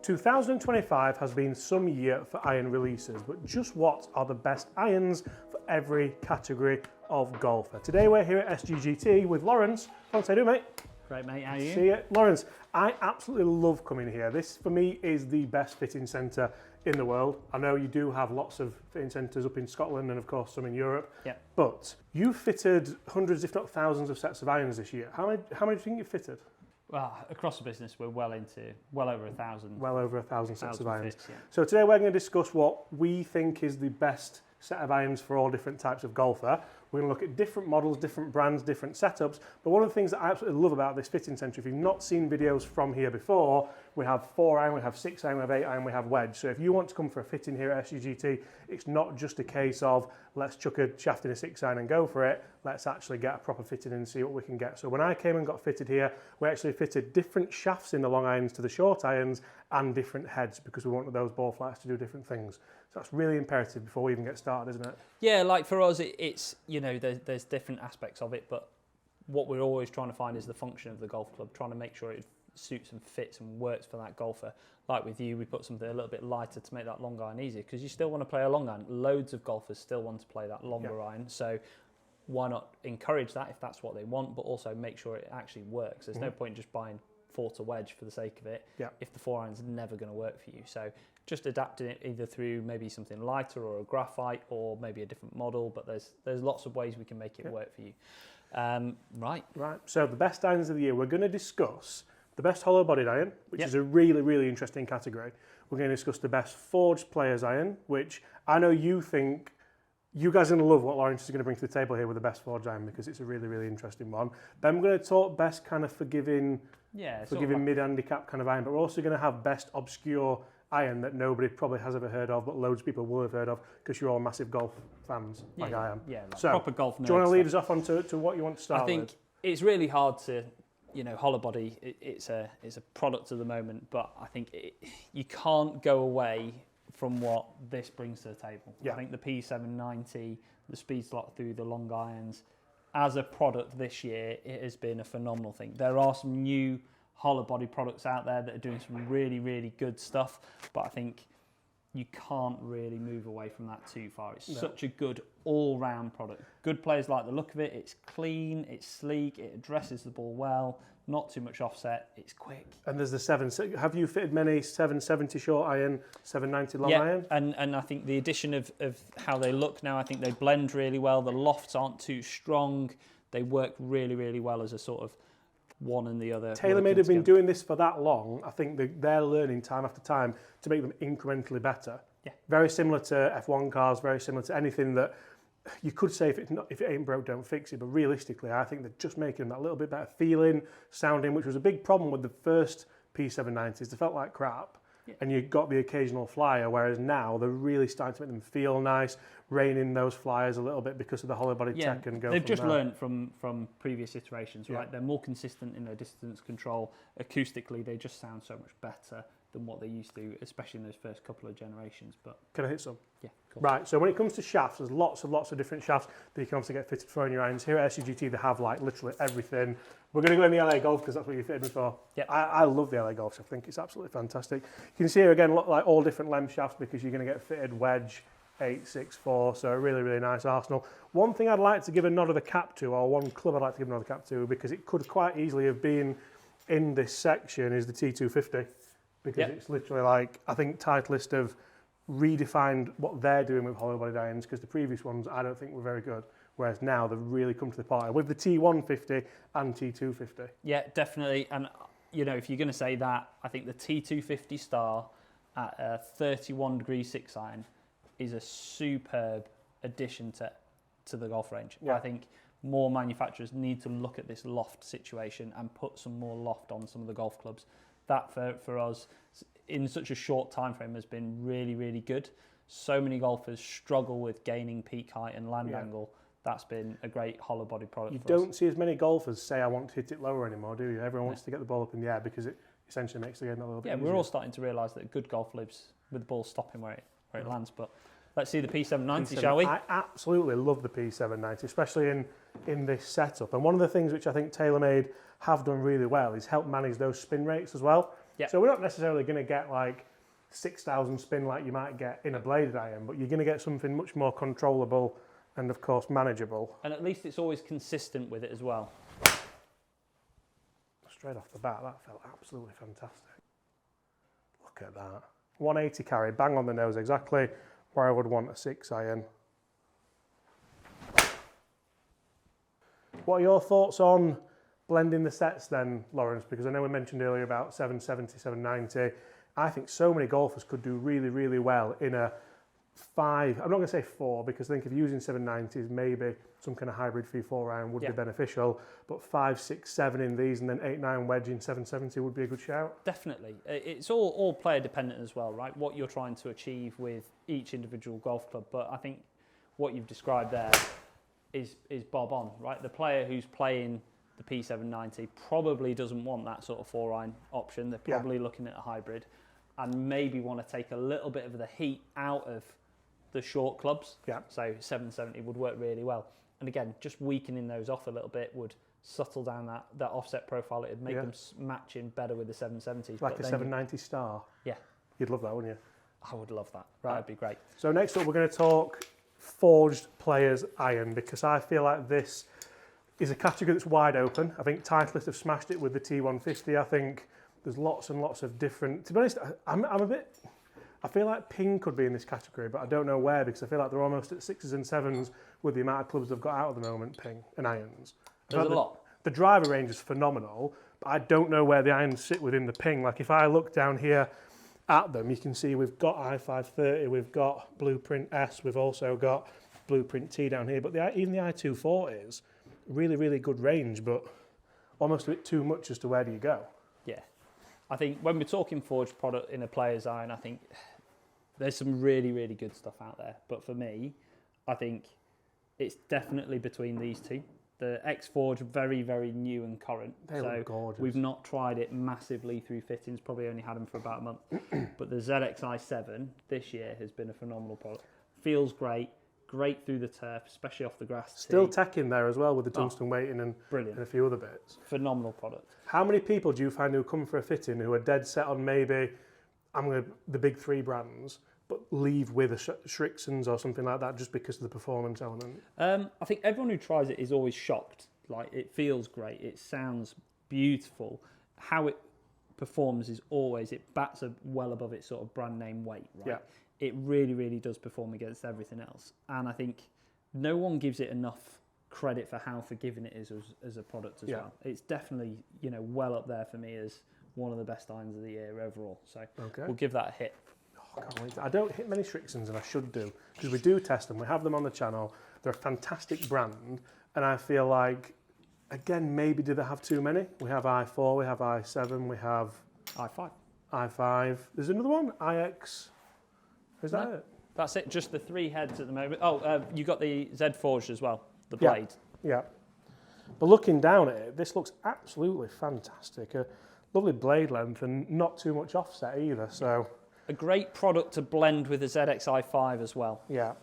2025 has been some year for iron releases, but just what are the best irons for every category of golfer? Today we're here at SGGT with Lawrence. How do you do, mate? Great, mate. How are you? See you. Lawrence, I absolutely love coming here. This, for me, is the best fitting centre in the world. I know you do have lots of fitting centres up in Scotland and, of course, some in Europe. Yeah. But you've fitted hundreds, if not thousands, of sets of irons this year. How many do you think you've fitted? Well, across the business, we're well over 1,000. Well over 1,000 sets of irons. Fits, yeah. So today we're going to discuss what we think is the best set of irons for all different types of golfer. We're going to look at different models, different brands, different setups. But one of the things that I absolutely love about this fitting centre, if you've not seen videos from here before, we have 4 iron, we have 6 iron, we have 8 iron, we have wedge. So if you want to come for a fitting here at SGGT, it's not just a case of let's chuck a shaft in a 6 iron and go for it. Let's actually get a proper fitting and see what we can get. So when I came and got fitted here, we actually fitted different shafts in the long irons to the short irons and different heads because we wanted those ball flights to do different things. So that's really imperative before we even get started, isn't it? Yeah, like for us, it's you know, there's different aspects of it, but what we're always trying to find is the function of the golf club, trying to make sure it suits and fits and works for that golfer. Like with you, we put something a little bit lighter to make that long iron easier because you still want to play a long iron. Loads of golfers still want to play that longer iron, so why not encourage that if that's what they want, but also make sure it actually works. There's no point just buying 4 to wedge for the sake of it if the 4 iron's never going to work for you. So just adapting it either through maybe something lighter or a graphite or maybe a different model, but there's lots of ways we can make it work for you. Right. So the best irons of the year, we're going to discuss the best hollow bodied iron, which is a really, really interesting category. We're going to discuss the best forged players iron, which I know you think you guys are going to love what Lawrence is going to bring to the table here with the best forged iron because it's a really, really interesting one. Then we're going to talk best kind of forgiving mid-handicap kind of iron, but we're also going to have best obscure iron that nobody probably has ever heard of, but loads of people will have heard of because you're all massive golf fans like I am. Yeah, like so, proper golf nerds. Do you want to lead us off on to what you want to start with? I think it's really hard to, hollow body, it's a product of the moment, but I think you can't go away from what this brings to the table. I think the P790, the speed slot through the long irons, as a product this year, it has been a phenomenal thing. There are some new hollow body products out there that are doing some really, really good stuff, but I think you can't really move away from that too far. It's such a good all-round product. Good players like the look of it. It's clean, it's sleek, it addresses the ball well, not too much offset, it's quick. And there's the 7. Have you fitted many 770 short iron, 790 long iron? And I think the addition of how they look now, I think they blend really well. The lofts aren't too strong. They work really, really well as a sort of one and the other. TaylorMade have been doing this for that long. I think they're learning time after time to make them incrementally better. Yeah. Very similar to F1 cars, very similar to anything that you could say if it ain't broke, don't fix it. But realistically, I think they're just making them that little bit better feeling, sounding, which was a big problem with the first P790s. They felt like crap. Yeah. And you got the occasional flyer, whereas now they're really starting to make them feel nice, rein in those flyers a little bit because of the hollow body tech and go. They've just learned from previous iterations, right? They're more consistent in their distance control. Acoustically, they just sound so much better than what they used to, especially in those first couple of generations. But can I hit some? Yeah, cool. Right, so when it comes to shafts, there's lots of different shafts that you can obviously get fitted for on your irons. Here at SCGT, they have like literally everything. We're going to go in the LA Golf because that's what you fitted me for. Yeah. I love the LA Golf shaft. I think it's absolutely fantastic. You can see here again, look like all different length shafts because you're going to get fitted wedge, 8, 6, 4. So a really, really nice arsenal. One thing I'd like to give a nod of the cap to, or one club I'd like to give a nod of the cap to, because it could quite easily have been in this section, is the T250. Because it's literally like, I think Titleist have redefined what they're doing with hollow body irons because the previous ones I don't think were very good. Whereas now they've really come to the party with the T150 and T250. Yeah, definitely. And, if you're going to say that, I think the T250 Star at a 31 degree 6 iron is a superb addition to the golf range. Yeah. I think more manufacturers need to look at this loft situation and put some more loft on some of the golf clubs. That for us in such a short time frame has been really, really good. So many golfers struggle with gaining peak height and land angle. That's been a great hollow body product. You don't see as many golfers say I want to hit it lower anymore, do you? Everyone wants to get the ball up in the air because it essentially makes the game a little bit easier. We're all starting to realise that good golf lives with the ball stopping where it lands. But let's see the P790, shall we? I absolutely love the P790, especially in this setup. And one of the things which I think TaylorMade have done really well is help manage those spin rates as well. Yeah. So we're not necessarily going to get like 6,000 spin like you might get in a bladed iron, but you're going to get something much more controllable and of course manageable. And at least it's always consistent with it as well. Straight off the bat, that felt absolutely fantastic. Look at that. 180 carry, bang on the nose, exactly where I would want a 6 iron. What are your thoughts on blending the sets then, Lawrence? Because I know we mentioned earlier about 770, 790. I think so many golfers could do really, really well in a 5, I'm not going to say 4, because I think if you're using 790s, maybe some kind of hybrid 3-4 iron would be beneficial, but 5, 6, 7 in these and then 8, 9 wedge in 770 would be a good shout. Definitely. It's all player dependent as well, right? What you're trying to achieve with each individual golf club, but I think what you've described there is bob on, right? The player who's playing the P790 probably doesn't want that sort of 4-iron option. They're probably looking at a hybrid and maybe want to take a little bit of the heat out of the short clubs. Yeah. So 770 would work really well. And again, just weakening those off a little bit would subtle down that offset profile. It would make them match in better with the 770s. Like a 790 star. Yeah. You'd love that, wouldn't you? I would love that. Right. That'd be great. So next up, we're going to talk forged players iron, because I feel like this is a category that's wide open. I think Titleist have smashed it with the T150. I think there's lots and lots of different... To be honest, I'm a bit... I feel like Ping could be in this category, but I don't know where, because I feel like they're almost at 6s and 7s with the amount of clubs they've got out at the moment, Ping and irons. There's a lot. The driver range is phenomenal, but I don't know where the irons sit within the Ping. Like if I look down here at them, you can see we've got I530, we've got Blueprint S, we've also got Blueprint T down here, but even the I240 is really, really good range, but almost a bit too much as to where do you go. Yeah. I think when we're talking forged product in a player's iron, I think there's some really, really good stuff out there. But for me, I think it's definitely between these two. The X-Forge, very, very new and current. They look gorgeous. We've not tried it massively through fittings, probably only had them for about a month. But the ZXi7 this year has been a phenomenal product. Feels great. Great through the turf, especially off the grass. Still tech in there as well with the tungsten weighting and a few other bits. Phenomenal product. How many people do you find who come for a fitting who are dead set on maybe the big 3 brands, but leave with a Shrixons or something like that just because of the performance element? I think everyone who tries it is always shocked. Like, it feels great, it sounds beautiful. How it performs is always, it bats well above its sort of brand name weight, right? Yeah. It really, really does perform against everything else. And I think no one gives it enough credit for how forgiving it is as a product as well. It's definitely, well up there for me as one of the best irons of the year overall. So we'll give that a hit. Oh, can't wait. I don't hit many Shrixons, and I should do, because we do test them. We have them on the channel. They're a fantastic brand, and I feel like, again, maybe do they have too many? We have I4, we have I7, we have... I5. There's another one, IX... Is that it? That's it, just the 3 heads at the moment. Oh, you got the Z Forged as well, the blade. Yeah. But looking down at it, this looks absolutely fantastic. A lovely blade length and not too much offset either, so... A great product to blend with the ZXi5 as well. Yeah.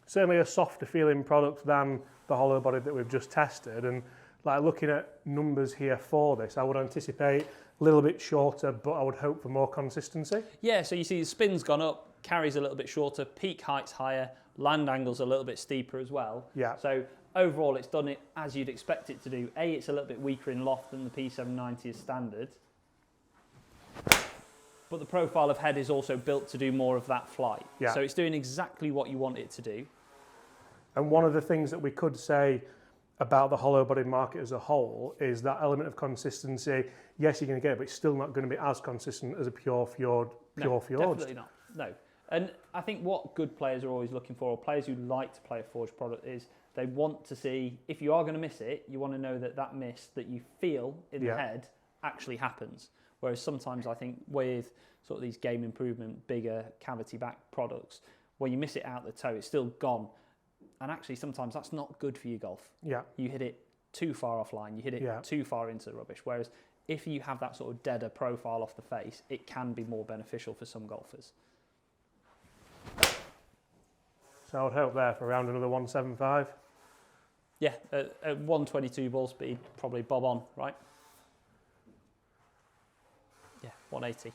Certainly a softer feeling product than the hollow body that we've just tested, and like looking at numbers here for this, I would anticipate a little bit shorter, but I would hope for more consistency. Yeah, so you see the spin's gone up, carries a little bit shorter, peak height's higher, land angle's a little bit steeper as well. Yeah. So overall, it's done it as you'd expect it to do. A, it's a little bit weaker in loft than the P790 is standard. But the profile of head is also built to do more of that flight. Yeah. So it's doing exactly what you want it to do. And one of the things that we could say about the hollow body market as a whole is that element of consistency. Yes, you're going to get it, but it's still not going to be as consistent as a pure fjord. Definitely not. No. And I think what good players are always looking for, or players who like to play a forged product, is they want to see, if you are going to miss it, you want to know that miss that you feel in the head actually happens. Whereas sometimes I think with sort of these game improvement, bigger cavity back products, where you miss it out the toe, it's still gone. And actually sometimes that's not good for your golf. Yeah. You hit it too far offline, you hit it too far into the rubbish. Whereas if you have that sort of deader profile off the face, it can be more beneficial for some golfers. So I would hope there for around another 175. Yeah, at 122 ball speed, probably bob on, right? Yeah, 180.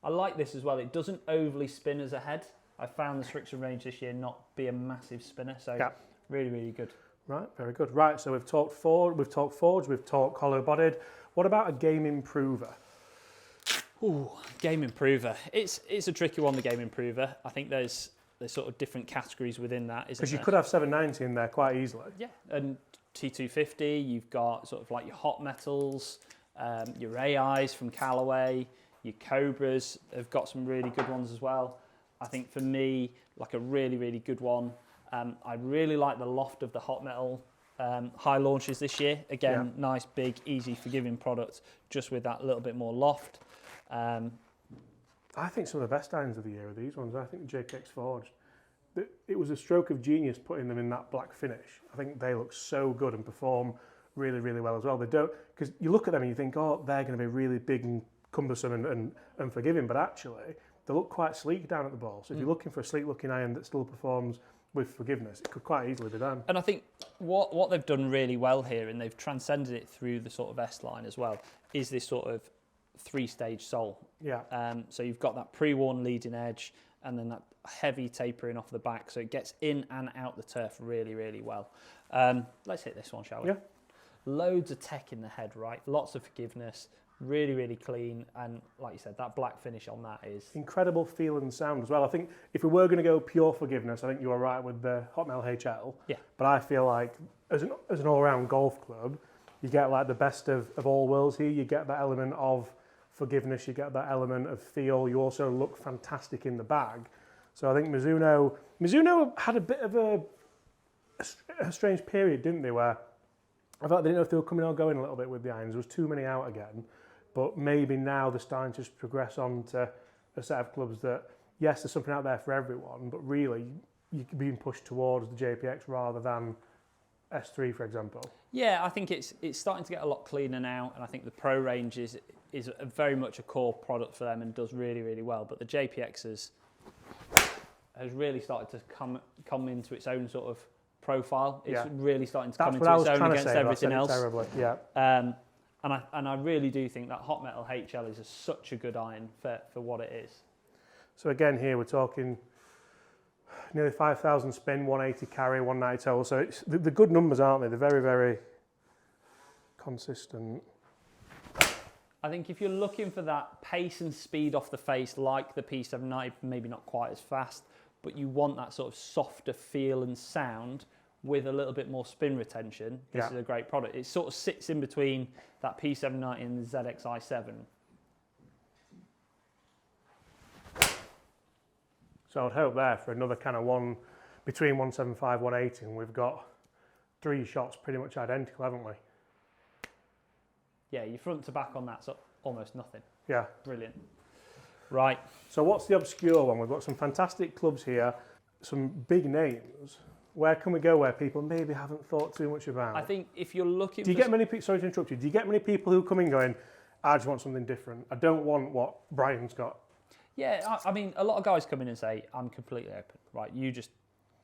I like this as well. It doesn't overly spin as a head. I found the Strixon range this year not be a massive spinner, so Yeah. really, really good. Right, very good. Right, so we've talked forged, we've talked hollow-bodied. What about a game improver? Ooh, game improver. It's a tricky one, the game improver. I think there's sort of different categories within that, isn't there? Because you could have 790 in there quite easily. Yeah, and T250, you've got sort of like your hot metals, your AIs from Callaway, your Cobras have got some really good ones as well. I think for me, like a really, really good one, I really like the loft of the hot metal high launches this year. Again, nice, big, easy, forgiving product, just with that little bit more loft. I think some of the best irons of the year are these ones. I think the JPX Forged. It was a stroke of genius putting them in that black finish. I think they look so good and perform really, really well as well. They don't, because you look at them and you think, oh, they're going to be really big and cumbersome and forgiving, but actually they look quite sleek down at the ball. So if you're looking for a sleek looking iron that still performs with forgiveness, it could quite easily be them. And I think what they've done really well here, and they've transcended it through the sort of S line as well, is this sort of 3-stage sole. Yeah. So you've got that pre-worn leading edge and then that heavy tapering off the back, so it gets in and out the turf really, really well. Let's hit this one, shall we? Yeah. Loads of tech in the head, right? Lots of forgiveness, really, really clean, and like you said, that black finish on that is... Incredible feel and sound as well. I think if we were going to go pure forgiveness, I think you were right with the Hot Metal HL. Yeah. But I feel like as an all-round golf club, you get like the best of all worlds here. You get that element of forgiveness, you get that element of feel. You also look fantastic in the bag. So I think Mizuno had a bit of a strange period, didn't they, where I thought they didn't know if they were coming or going a little bit with the irons. There was too many out again. But maybe now they're starting to just progress on to a set of clubs that, yes, there's something out there for everyone, but really you're being pushed towards the JPX rather than S3, for example. Yeah, I think it's starting to get a lot cleaner now, and I think the Pro range is very much a core product for them and does really, really well. But the JPX has really started to come into its own sort of profile. It's really starting to come into its own against everything else. Terribly. Yeah. And I really do think that Hot Metal HL is such a good iron for what it is. So again, here we're talking nearly 5,000 spin, 180 carry, 190 total. So it's the good numbers, aren't they? They're very, very consistent. I think if you're looking for that pace and speed off the face, like the P790, maybe not quite as fast, but you want that sort of softer feel and sound with a little bit more spin retention, this is a great product. It sort of sits in between that P790 and the ZXi7. So I'd hope there for another kind of one between 175, 180, and we've got 3 shots pretty much identical, haven't we? Yeah, your front to back on that's almost nothing. Yeah. Brilliant. Right. So what's the obscure one? We've got some fantastic clubs here, some big names. Where can we go where people maybe haven't thought too much about? I think if you're looking Do you get many people, sorry to interrupt you, do you get many people who come in going, I just want something different. I don't want what Brian's got. Yeah, I mean, a lot of guys come in and say, I'm completely open, right? You just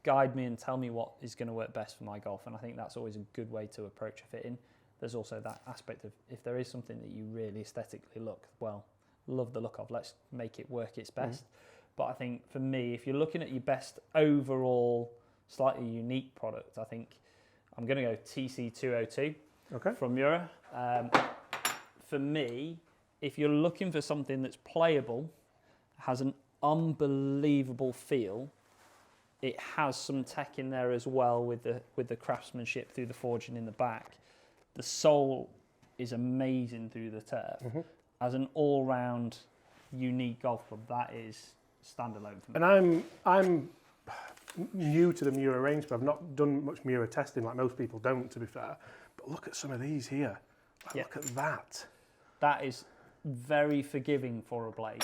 guide me and tell me what is going to work best for my golf. And I think that's always a good way to approach a fitting. There's also that aspect of if there is something that you really aesthetically love the look of, let's make it work its best. But I think for me, if you're looking at your best overall, slightly unique product, I think I'm going to go TC202 from Mura. For me, if you're looking for something that's playable, has an unbelievable feel, it has some tech in there as well with the craftsmanship through the forging in the back. The sole is amazing through the turf. As an all-round unique golf club, that is standalone for me. And I'm new to the Mura range, but I've not done much Mura testing like most people don't, to be fair. But look at some of these here. Look at that. That is very forgiving for a blade.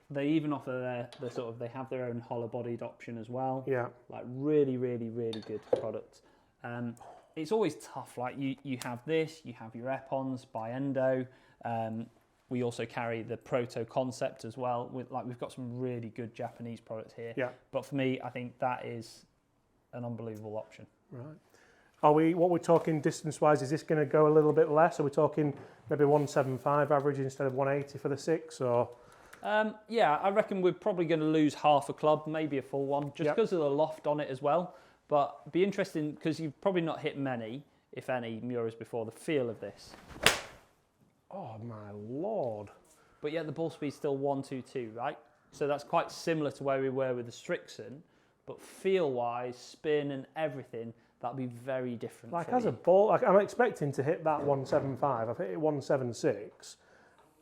They even offer the sort of, they have their own hollow-bodied option as well. Yeah. Like really, really, really good product. It's always tough. Like you have this, you have your Epons by Endo. We also carry the Proto Concept as well. We've got some really good Japanese products here. Yeah. But for me, I think that is an unbelievable option. Right. What we're talking distance-wise, is this going to go a little bit less? Are we talking maybe 175 average instead of 180 for the 6, or? Yeah, I reckon we're probably going to lose half a club, maybe a full one, just because of the loft on it as well. But be interesting, because you've probably not hit many, if any, Muras before, the feel of this. Oh my Lord. But yet the ball speed's still 122, right? So that's quite similar to where we were with the Strixon, but feel-wise, spin and everything, that'll be very different. Like as a ball, like I'm expecting to hit that 175. I've hit it 176,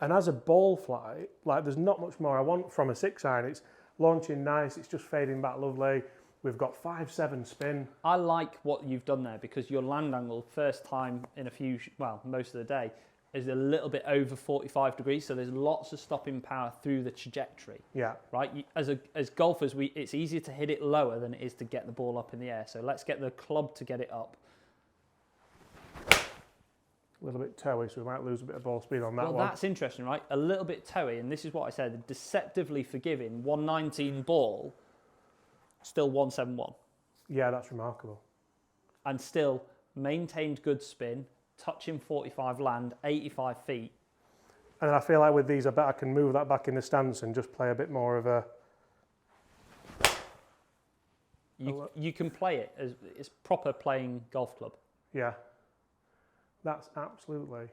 and as a ball flight, like there's not much more I want from a 6-iron. It's launching nice. It's just fading back lovely. We've got 5-7 spin. I like what you've done there, because your land angle, first time in most of the day, is a little bit over 45 degrees, so there's lots of stopping power through the trajectory. Yeah. Right. As golfers, it's easier to hit it lower than it is to get the ball up in the air. So let's get the club to get it up. A little bit toey, so we might lose a bit of ball speed on that one. Well, that's interesting, right? A little bit toey, and this is what I said: the deceptively forgiving 119 ball, still 171. Yeah, that's remarkable. And still maintained good spin. Touching 45 land, 85 feet. And then I feel like with these, I bet I can move that back in the stance and just play a bit more of a... You can play it as it's proper playing golf club. Yeah, that's absolutely...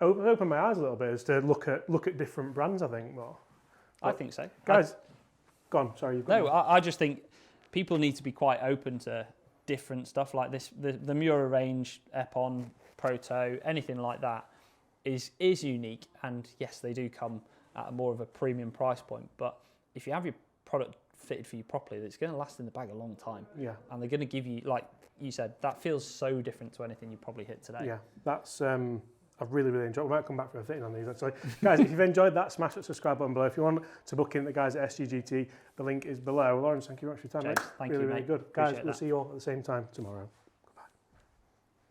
Open my eyes a little bit as to look at different brands, I think, more. I think so. Guys, go on, sorry. I just think people need to be quite open to different stuff like this. The Mura range, Epon, Proto, anything like that is unique, and yes, they do come at more of a premium price point, but if you have your product fitted for you properly, it's going to last in the bag a long time. Yeah. And they're going to give you, like you said, that feels so different to anything you probably hit today. Yeah, that's I've really enjoyed. We might come back for a fitting on these actually. Guys, if you've enjoyed that, smash that subscribe button below. If you want to book in the guys at SGGT, the link is below. Lawrence, thank you very much for your time. James, thank you, really mate. good. Guys, Appreciate we'll that. see you all at the same time tomorrow.